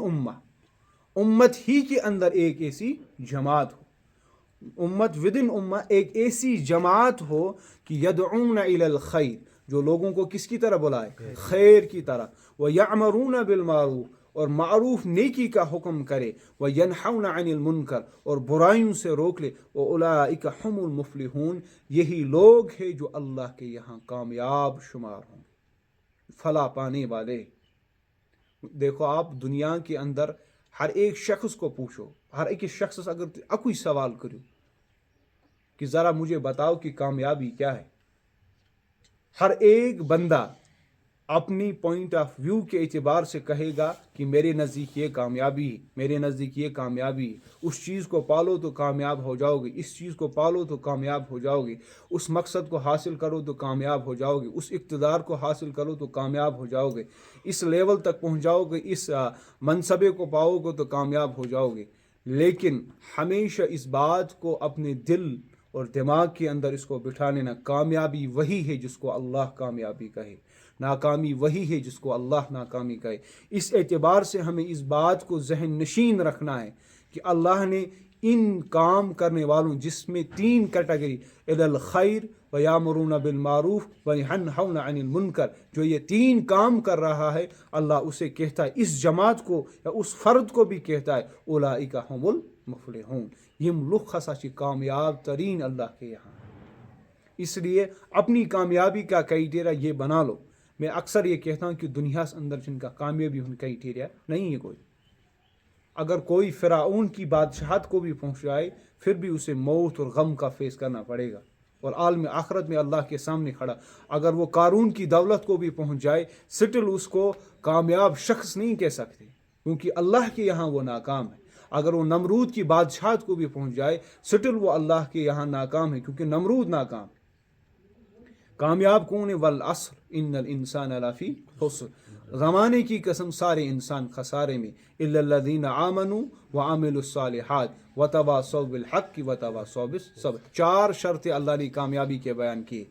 A: امت ہی کے اندر ایک ایسی جماعت ہو، امت ودن ایک ایسی جماعت ہو کہ یدعون الی الخیر، جو لوگوں کو کس کی طرح بلائے؟ خیر کی طرح، ویعمرون بالمعروف، اور معروف نیکی کا حکم کرے، وینہون عن المنکر، اور برائیوں سے روک لے، واولئک هم المفلحون، یہی لوگ ہیں جو اللہ کے یہاں کامیاب شمار ہوں، فلاح پانے والے۔ دیکھو آپ دنیا کے اندر ہر ایک شخص کو پوچھو، ہر ایک شخص اگر اکوئی سوال کرو کہ ذرا مجھے بتاؤ کہ کامیابی کیا ہے، ہر ایک بندہ اپنی پوائنٹ آف ویو کے اعتبار سے کہے گا کہ میرے نزدیک یہ کامیابی ہے، میرے نزدیک یہ کامیابی ہے، اس چیز کو پالو تو کامیاب ہو جاؤ گے، اس چیز کو پالو تو کامیاب ہو جاؤ گے، اس مقصد کو حاصل کرو تو کامیاب ہو جاؤ گے، اس اقتدار کو حاصل کرو تو کامیاب ہو جاؤ گے، اس لیول تک پہنچ جاؤ گے، اس منصبے کو پاؤ گے تو کامیاب ہو جاؤ گے۔ لیکن ہمیشہ اس بات کو اپنے دل اور دماغ کے اندر اس کو بٹھا لینا، کامیابی وہی ہے جس کو اللہ کامیابی کہے، ناکامی وہی ہے جس کو اللہ ناکامی کہے۔ اس اعتبار سے ہمیں اس بات کو ذہن نشین رکھنا ہے کہ اللہ نے ان کام کرنے والوں، جس میں 3 کیٹیگری، الی الخیر ویامرون بالمعروف وینہون عن المنکر، جو یہ 3 کام کر رہا ہے، اللہ اسے کہتا ہے، اس جماعت کو یا اس فرد کو بھی کہتا ہے، اولئک هم المفلحون، یم لوگ ہسا چھ کامیاب ترین اللہ کے یہاں۔ اس لیے اپنی کامیابی کا کرائٹیریا یہ بنا لو۔ میں اکثر یہ کہتا ہوں کہ دنیا سے اندر جن کا کامیابی ان کرائٹیریا نہیں ہے کوئی۔ اگر کوئی فرعون کی بادشاہت کو بھی پہنچ جائے، پھر بھی اسے موت اور غم کا فیس کرنا پڑے گا، اور عالم آخرت میں اللہ کے سامنے کھڑا۔ اگر وہ قارون کی دولت کو بھی پہنچ جائے، سٹل اس کو کامیاب شخص نہیں کہہ سکتے، کیونکہ اللہ کے یہاں وہ ناکام ہے۔ اگر وہ نمرود کی بادشاہت کو بھی پہنچ جائے، سٹل وہ اللہ کے یہاں ناکام ہے، کیونکہ نمرود ناکام ہے۔ کامیاب کون ہے؟ والعصر ان الانسان لفی خسر، زمانے کی قسم سارے انسان خسارے میں، الا الذین آمنوا وعملوا الصالحات وتواصوا بالحق وتواصوا بالصبر۔ 4 شرطیں اللہ نے کامیابی کے بیان کیے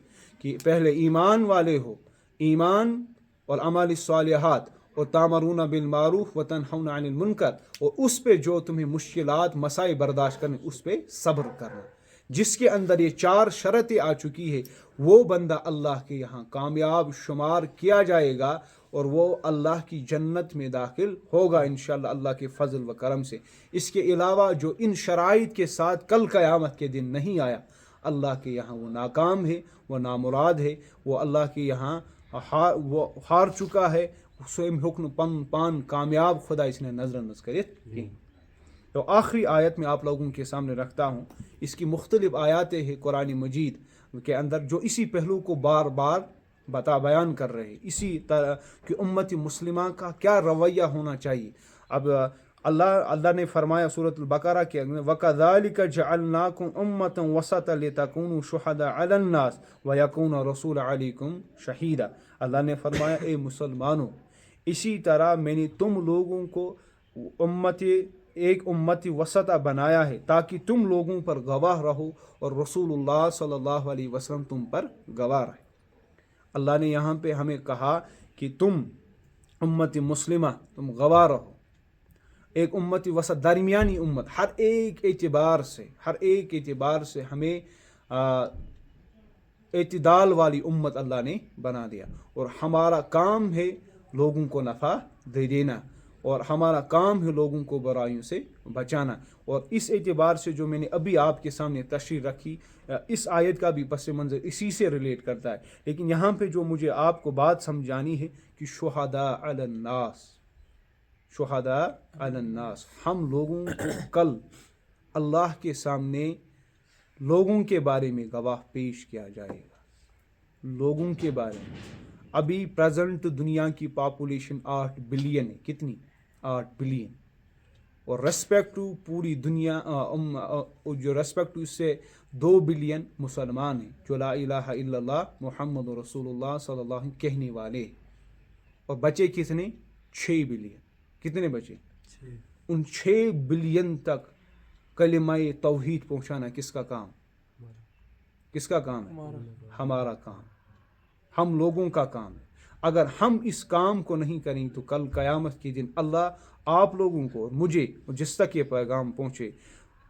A: کہ پہلے ایمان والے ہو، ایمان اور عمل الصالحات، اور تامرون بالمعروف وتنہون عن المنکر، اور اس پہ جو تمہیں مشکلات مسائل برداشت کرنے، اس پہ صبر کرنا۔ جس کے اندر یہ 4 شرطیں آ چکی ہے، وہ بندہ اللہ کے یہاں کامیاب شمار کیا جائے گا، اور وہ اللہ کی جنت میں داخل ہوگا انشاءاللہ اللہ کے فضل و کرم سے۔ اس کے علاوہ جو ان شرائط کے ساتھ کل قیامت کے دن نہیں آیا، اللہ کے یہاں وہ ناکام ہے، وہ نامراد ہے، وہ اللہ کے یہاں وہ ہار چکا ہے، سوئم حکم پان کامیاب خدا اس نے نظر انداز کرت۔ تو آخری آیت میں آپ لوگوں کے سامنے رکھتا ہوں. اس کی مختلف آیاتیں ہیں قرآن مجید کے اندر جو اسی پہلو کو بار بار بیان کر رہے ہیں، اسی طرح کہ امت مسلمہ کا کیا رویہ ہونا چاہیے. اب اللہ نے فرمایا سورۃ البقرہ کے اندر وَكَذَلِكَ جَعَلْنَاكُمْ أُمَّةً وَسَطًا لِتَكُونُوا شُهَدَاءَ عَلَى النَّاسِ وَيَكُونَ الرَّسُولُ عَلَيْكُمْ شَهِيدًا. اللہ نے فرمایا اے مسلمانوں، اسی طرح میں نے تم لوگوں کو ایک امتی وسطہ بنایا ہے تاکہ تم لوگوں پر گواہ رہو اور رسول اللہ صلی اللہ علیہ وسلم تم پر گواہ رہے. اللہ نے یہاں پہ ہمیں کہا کہ تم امت مسلمہ تم گواہ رہو، ایک امتی وسط درمیانی امت، ہر ایک اعتبار سے ہمیں اعتدال والی امت اللہ نے بنا دیا. اور ہمارا کام ہے لوگوں کو نفع دے دینا، اور ہمارا کام ہے لوگوں کو برائیوں سے بچانا. اور اس اعتبار سے جو میں نے ابھی آپ کے سامنے تشریح رکھی، اس آیت کا بھی پس منظر اسی سے ریلیٹ کرتا ہے. لیکن یہاں پہ جو مجھے آپ کو بات سمجھانی ہے کہ شہداء علی الناس، ہم لوگوں کو کل اللہ کے سامنے لوگوں کے بارے میں گواہ پیش کیا جائے گا. لوگوں کے بارے میں ابھی پریزنٹ دنیا کی پاپولیشن 8 بلین ہے. کتنی؟ 8 بلین. اور ریسپیکٹ ٹو پوری دنیا جو ریسپیکٹ ٹو اس سے 2 بلین مسلمان ہیں جو لا الہ الا اللہ محمد رسول اللہ صلی اللہ علیہ وسلم کہنے والے. اور بچے کتنے؟ 6 بلین. کتنے بچے؟ ان 6 بلین تک کلمہ توحید پہنچانا کس کا کام ہے؟ ہمارا کام، ہم لوگوں کا کام ہے. اگر ہم اس کام کو نہیں کریں تو کل قیامت کے دن اللہ آپ لوگوں کو اور مجھے جس تک یہ پیغام پہنچے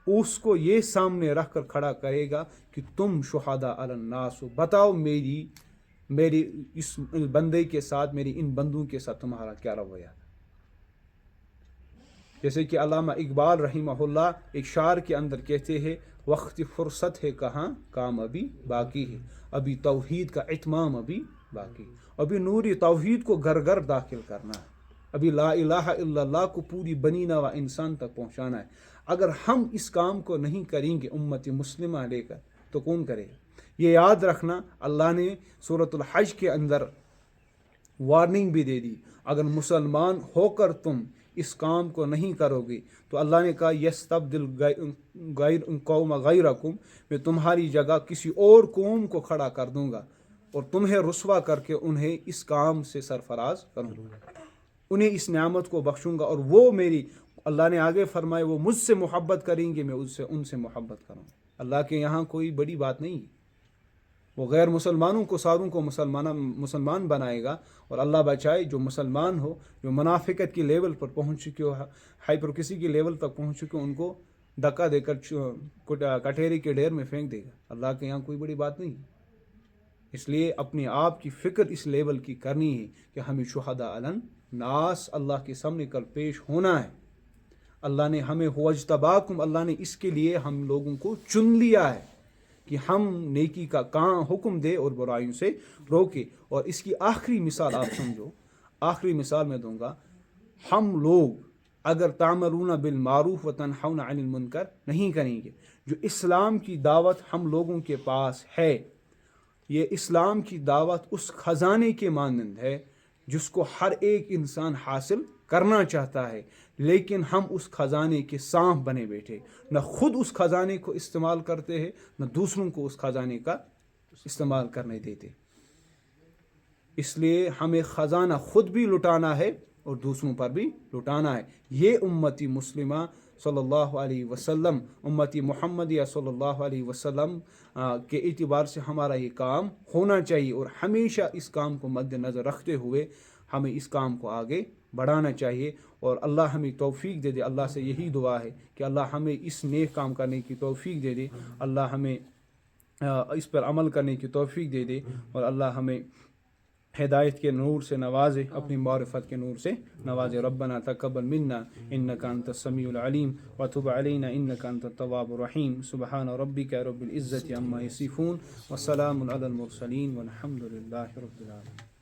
A: اس کو یہ سامنے رکھ کر کھڑا کرے گا کہ تم شہداء علی الناس ہو. بتاؤ میری اس بندے کے ساتھ، میری ان بندوں کے ساتھ تمہارا کیا رویہ تھا. جیسے کہ علامہ اقبال رحمہ اللہ ایک شعر کے اندر کہتے ہیں وقت فرصت ہے کہاں، کام ابھی باقی ہے، ابھی توحید کا اتمام ابھی باقی، ابھی نوری توحید کو گھر گھر داخل کرنا ہے، ابھی لا الہ الا اللہ کو پوری بنی نوع انسان تک پہنچانا ہے. اگر ہم اس کام کو نہیں کریں گے امت مسلمہ لے کر تو کون کرے گا؟ یہ یاد رکھنا اللہ نے سورۃ الحج کے اندر وارننگ بھی دے دی. اگر مسلمان ہو کر تم اس کام کو نہیں کرو گے تو اللہ نے کہا یستبدل قوم غیرکم، میں تمہاری جگہ کسی اور قوم کو کھڑا کر دوں گا اور تمہیں رسوا کر کے انہیں اس کام سے سرفراز کروں گا، انہیں اس نعمت کو بخشوں گا. اور وہ میری، اللہ نے آگے فرمائے وہ مجھ سے محبت کریں گے، میں ان سے محبت کروں گا. اللہ کے یہاں کوئی بڑی بات نہیں ہے. وہ غیر مسلمانوں کو ساروں کو مسلمان بنائے گا. اور اللہ بچائے جو مسلمان ہو، جو منافقت کی لیول پر پہنچ چکے ہو، ہائپرکسی کی لیول تک پہنچ چکے ہو، ان کو دھکا دے کر کٹہری کے ڈھیر میں پھینک دے گا. اللہ کے یہاں کوئی بڑی بات نہیں. اس لیے اپنے آپ کی فکر اس لیول کی کرنی ہے کہ ہمیں شہداء علی الناس اللہ کے سامنے کل پیش ہونا ہے. اللہ نے ہمیں اجتباکم، اللہ نے اس کے لیے ہم لوگوں کو چن لیا ہے کہ ہم نیکی کا کام حکم دے اور برائیوں سے روکے. اور اس کی آخری مثال آپ سمجھو، آخری مثال میں دوں گا. ہم لوگ اگر تعملون بالمعروف و تنہون عن المنکر نہیں کریں گے، جو اسلام کی دعوت ہم لوگوں کے پاس ہے، یہ اسلام کی دعوت اس خزانے کے مانند ہے جس کو ہر ایک انسان حاصل کرنا چاہتا ہے، لیکن ہم اس خزانے کے سانپ بنے بیٹھے، نہ خود اس خزانے کو استعمال کرتے ہیں نہ دوسروں کو اس خزانے کا استعمال کرنے دیتے. اس لیے ہمیں خزانہ خود بھی لٹانا ہے اور دوسروں پر بھی لٹانا ہے. یہ امتی مسلمہ صلی اللہ علیہ وسلم، امتی محمدیہ صلی اللہ علیہ وسلم کے اعتبار سے ہمارا یہ کام ہونا چاہیے. اور ہمیشہ اس کام کو مد نظر رکھتے ہوئے ہمیں اس کام کو آگے بڑھانا چاہیے. اور اللہ ہمیں توفیق دے دے. اللہ سے یہی دعا ہے کہ اللہ ہمیں اس نیک کام کرنے کی توفیق دے دے. اللہ ہمیں اس پر عمل کرنے کی توفیق دے دے. اور اللہ ہمیں ہدایت کے نور سے نوازے، اپنی معرفت کے نور سے نوازے. ربنا تقبل منا انک انت السمیع العلیم وتب علینا انک انت التواب الرحیم. سبحان ربک رب العزة عما یصفون وسلام علی المرسلین والحمد للہ رب العالمین.